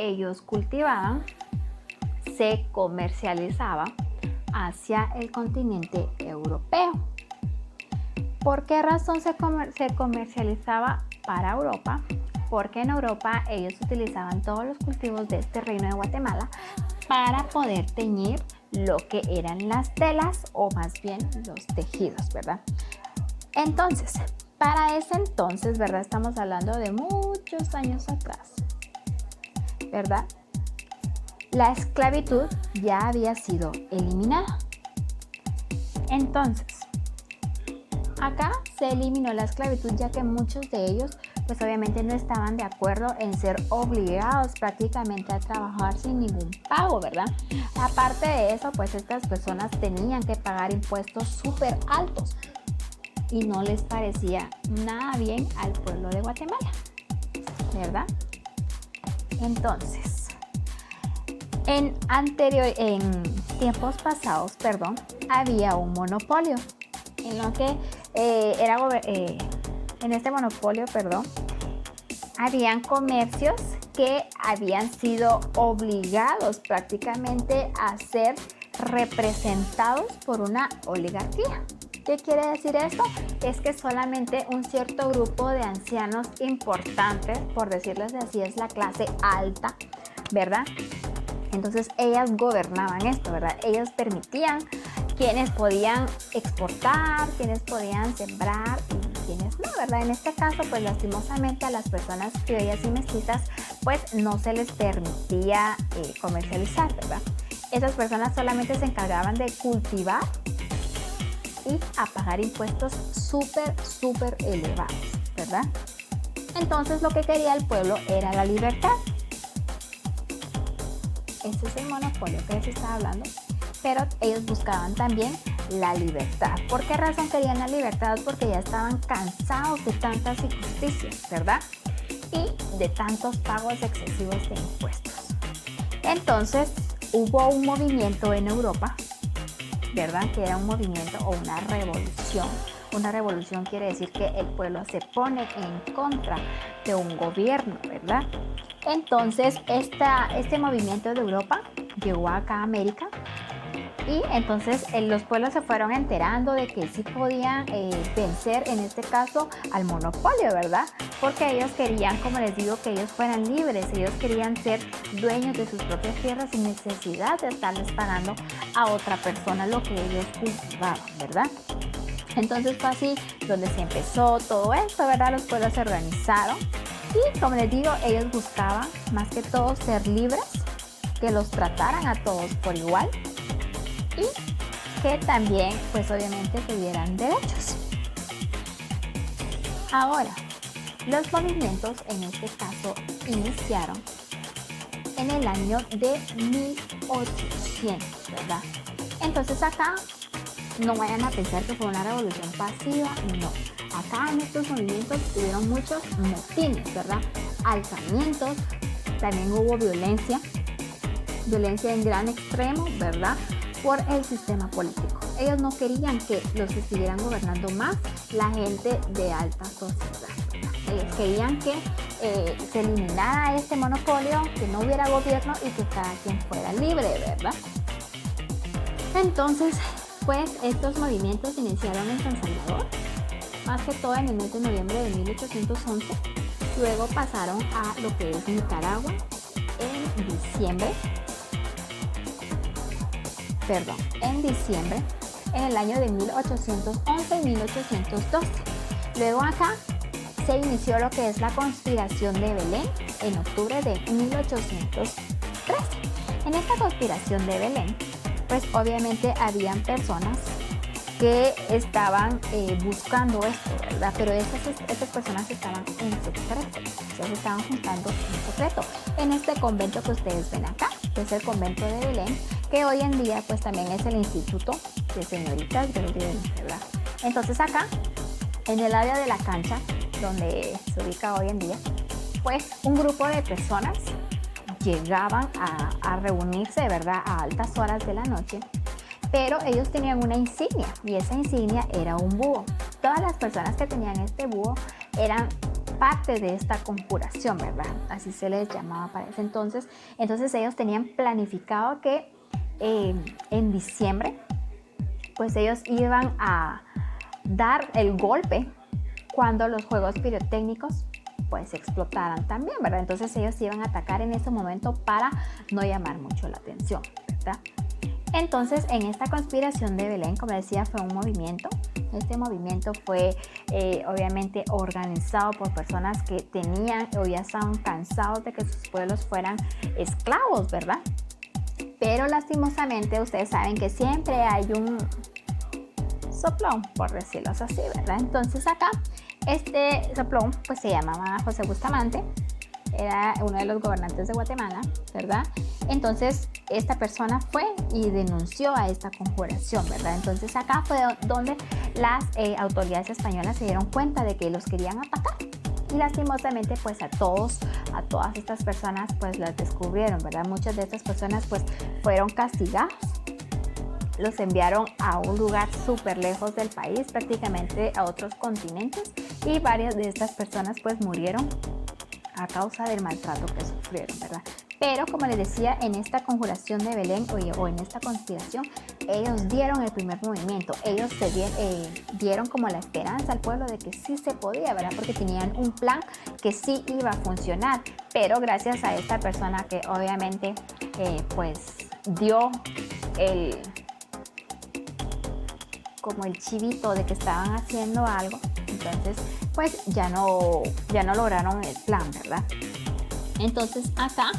ellos cultivaban se comercializaba hacia el continente europeo. ¿Por qué razón se comercializaba para Europa? Porque en Europa ellos utilizaban todos los cultivos de este reino de Guatemala para poder teñir lo que eran las telas o más bien los tejidos, ¿verdad? Entonces, para ese entonces, ¿verdad? Estamos hablando de muchos años atrás, ¿verdad? La esclavitud ya había sido eliminada. Entonces, acá se eliminó la esclavitud ya que muchos de ellos pues obviamente no estaban de acuerdo en ser obligados prácticamente a trabajar sin ningún pago, ¿verdad? Aparte de eso, pues estas personas tenían que pagar impuestos súper altos y no les parecía nada bien al pueblo de Guatemala, ¿verdad? Entonces, en tiempos pasados, había un monopolio en lo que en este monopolio, habían comercios que habían sido obligados prácticamente a ser representados por una oligarquía. ¿Qué quiere decir esto? Es que solamente un cierto grupo de ancianos importantes, por decirles así, es la clase alta, ¿verdad? Entonces ellas gobernaban esto, ¿verdad? Ellos permitían quienes podían exportar, quienes podían sembrar y quienes no, ¿verdad? En este caso, pues lastimosamente a las personas criollas y mestizas, pues no se les permitía comercializar, ¿verdad? Esas personas solamente se encargaban de cultivar y a pagar impuestos súper elevados, ¿verdad? Entonces lo que quería el pueblo era la libertad. Este es el monopolio que les estaba hablando, pero ellos buscaban también la libertad. ¿Por qué razón querían la libertad? Porque ya estaban cansados de tantas injusticias, ¿verdad? Y de tantos pagos excesivos de impuestos. Entonces hubo un movimiento en Europa, ¿verdad? Que era un movimiento o una revolución. Una revolución quiere decir que el pueblo se pone en contra de un gobierno, ¿verdad? Entonces, este movimiento de Europa llegó acá a América y entonces los pueblos se fueron enterando de que sí podían vencer, en este caso, al monopolio, ¿verdad? Porque ellos querían, como les digo, que ellos fueran libres, ellos querían ser dueños de sus propias tierras sin necesidad de estarles pagando a otra persona lo que ellos cultivaban, ¿verdad? Entonces fue así donde se empezó todo esto, ¿verdad? Los pueblos se organizaron y, como les digo, ellos buscaban más que todo ser libres, que los trataran a todos por igual y que también, pues obviamente, tuvieran derechos. Ahora, los movimientos en este caso iniciaron en el año de 1800, ¿verdad? Entonces acá no vayan a pensar que fue una revolución pasiva, no. Acá en estos movimientos tuvieron muchos motines, ¿verdad? Alzamientos, también hubo violencia en gran extremo, ¿verdad? Por el sistema político. Ellos no querían que los estuvieran gobernando más la gente de alta sociedad. Ellos querían que se eliminara este monopolio, que no hubiera gobierno y que cada quien fuera libre, ¿verdad? Entonces, pues estos movimientos se iniciaron en San Salvador, más que todo en el mes de noviembre de 1811. Luego pasaron a lo que es Nicaragua en diciembre, en el año de 1811 y 1812. Luego acá se inició lo que es la conspiración de Belén en octubre de 1813. En esta conspiración de Belén, pues obviamente habían personas que estaban buscando esto, ¿verdad? Pero estas personas estaban en secreto, se estaban juntando en secreto en este convento que ustedes ven acá, que es el convento de Belén, que hoy en día pues también es el Instituto de Señoritas del Bien, ¿verdad? Entonces acá, en el área de la cancha, donde se ubica hoy en día, pues un grupo de personas llegaban a reunirse, ¿verdad?, a altas horas de la noche, pero ellos tenían una insignia y esa insignia era un búho. Todas las personas que tenían este búho eran parte de esta conjuración, ¿verdad? Así se les llamaba para ese entonces. Entonces ellos tenían planificado que en diciembre, pues ellos iban a dar el golpe cuando los juegos pirotécnicos pues explotaran también, ¿verdad? Entonces ellos iban a atacar en ese momento para no llamar mucho la atención, ¿verdad? Entonces, en esta conspiración de Belén, como decía, fue un movimiento. Este movimiento fue obviamente organizado por personas que tenían o ya estaban cansados de que sus pueblos fueran esclavos, ¿verdad? Pero lastimosamente ustedes saben que siempre hay un soplón, por decirlo así, ¿verdad? Entonces acá, este soplón pues se llamaba José Bustamante, era uno de los gobernantes de Guatemala, ¿verdad? Entonces esta persona fue y denunció a esta conjuración, ¿verdad? Entonces acá fue donde las autoridades españolas se dieron cuenta de que los querían atacar. Y lastimosamente pues a todas estas personas pues las descubrieron, ¿verdad? Muchas de estas personas pues fueron castigadas, los enviaron a un lugar súper lejos del país, prácticamente a otros continentes, y varias de estas personas pues murieron a causa del maltrato que sufrieron, ¿verdad? Pero como les decía, en esta conjuración de Belén o en esta conspiración, ellos dieron el primer movimiento, ellos dieron como la esperanza al pueblo de que sí se podía, ¿verdad? Porque tenían un plan que sí iba a funcionar, pero gracias a esta persona que obviamente pues dio como el chivito de que estaban haciendo algo, entonces pues ya no lograron el plan, ¿verdad? Entonces acá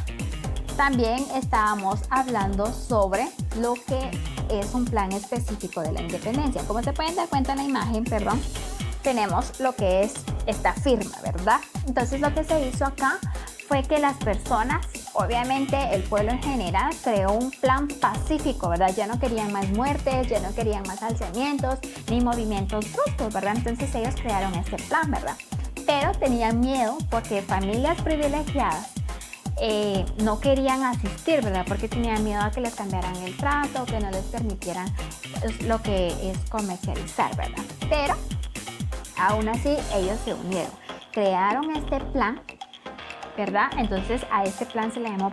también estábamos hablando sobre lo que es un plan específico de la independencia. Como se pueden dar cuenta en la imagen, perdón, tenemos lo que es esta firma, ¿verdad? Entonces lo que se hizo acá fue que las personas, obviamente el pueblo en general, creó un plan pacífico, ¿verdad? Ya no querían más muertes, ya no querían más alzamientos ni movimientos bruscos, ¿verdad? Entonces ellos crearon este plan, ¿verdad? Pero tenían miedo porque familias privilegiadas no querían asistir, ¿verdad? Porque tenían miedo a que les cambiaran el trato, que no les permitieran lo que es comercializar, ¿verdad? Pero aún así ellos se unieron, crearon este plan, ¿verdad? Entonces a este plan se le llamó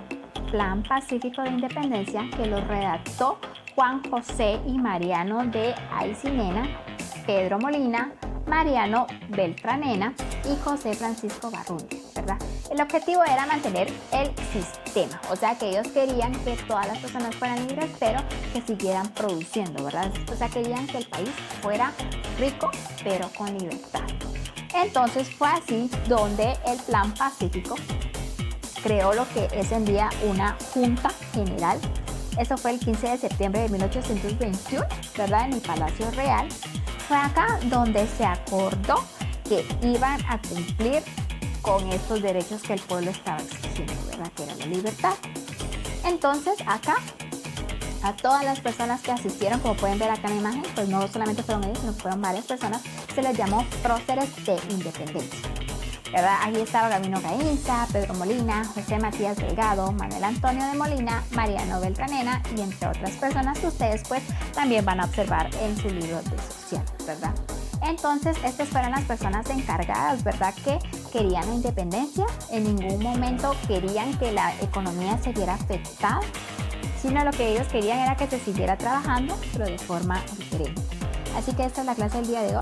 Plan Pacífico de Independencia, que lo redactó Juan José y Mariano de Aycinena, Pedro Molina, Mariano Beltranena y José Francisco Barrundia, ¿verdad? El objetivo era mantener el sistema, o sea que ellos querían que todas las personas fueran libres, pero que siguieran produciendo, ¿verdad? O sea, querían que el país fuera rico, pero con libertad. Entonces fue así donde el Plan Pacífico creó lo que es en día una Junta General. Eso fue el 15 de septiembre de 1821, ¿verdad? En el Palacio Real. Fue acá donde se acordó que iban a cumplir con estos derechos que el pueblo estaba exigiendo, ¿verdad? Que era la libertad. Entonces acá a todas las personas que asistieron, como pueden ver acá en la imagen, pues no solamente fueron ellos, sino fueron varias personas, se les llamó próceres de independencia, ¿verdad? Aquí estaba Gabino Gainza, Pedro Molina, José Matías Delgado, Manuel Antonio de Molina, Mariano Beltranena y entre otras personas que ustedes pues también van a observar en su libro de sociales, ¿verdad? Entonces estas fueron las personas encargadas, ¿verdad? Que querían la independencia, en ningún momento querían que la economía se viera afectada, sino lo que ellos querían era que se siguiera trabajando, pero de forma diferente. Así que esta es la clase del día de hoy.